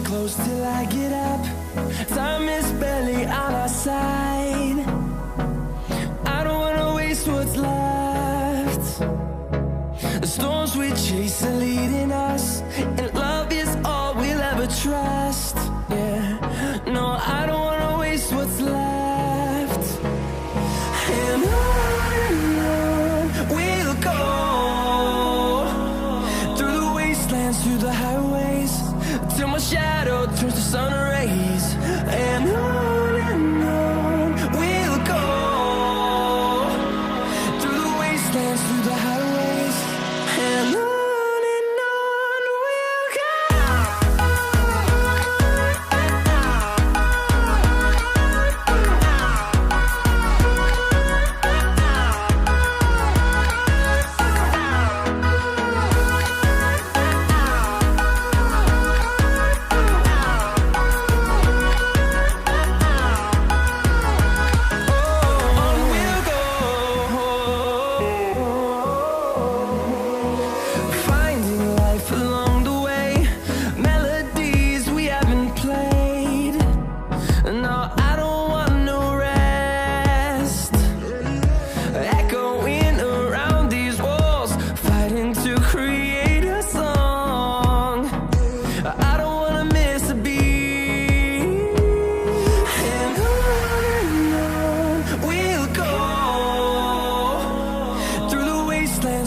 close till I get up. Time is barely on our side. I don't wanna waste what's left. The storms we chase are leading us, and love is all we'll ever trust. Yeah, no, I don't wanna waste what's left. And on we'll go, through the wastelands, through the highways, till my shadow turns to sun rays. And on we'll go, through the wastelands, through the highways, and on we'll go.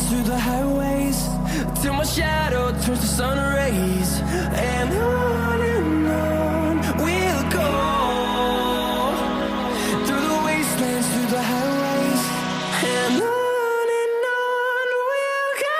Through the highways, till my shadow turns to sun rays. And on we'll go, through the wastelands, through the highways, and on we'll go.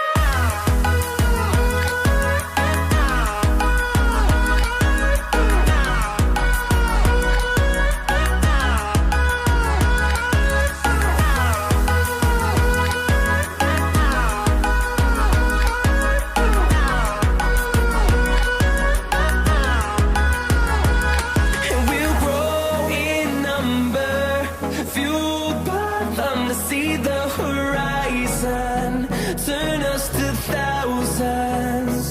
See the horizon, turn us to thousands,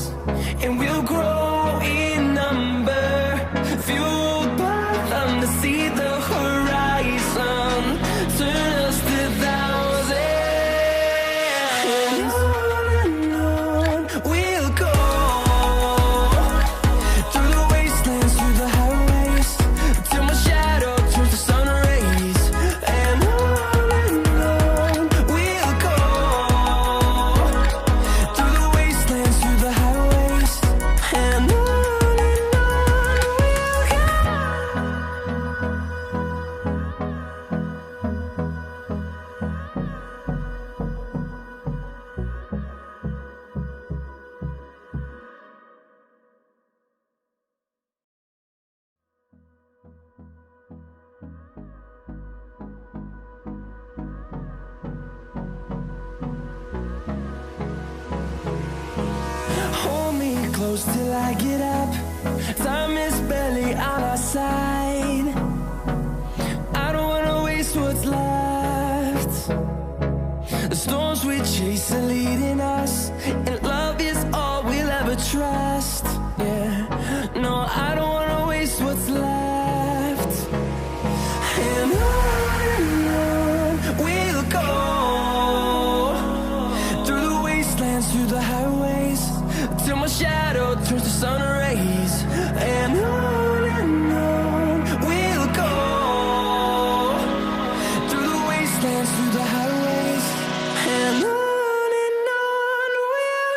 and we'll grow in number, fueled by them to see the horizon, turn us to thousands, and on we'll go, through the wastelands, through the highways, till my shadow turns to sun rays. And hold me close till I get up. Time is barely on our side. I don't wanna waste what's left. The storms we chase are leading us, and love is all we'll ever trust. Yeah, no, I don't wanna waste what's left. And on we'll go, through the wastelands, through the highways, till my shadow turns to sun rays. And on we'll go, through the wastelands, through the highways, and on we'll go.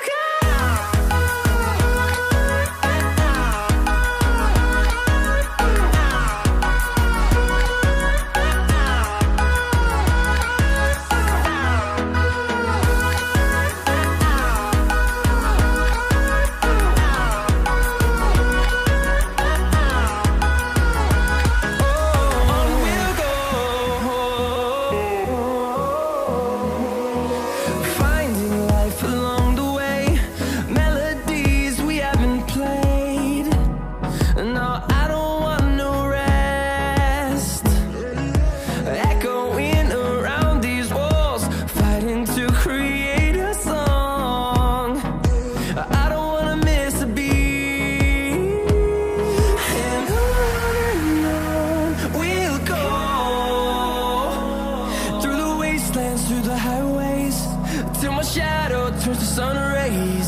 turns to sun rays.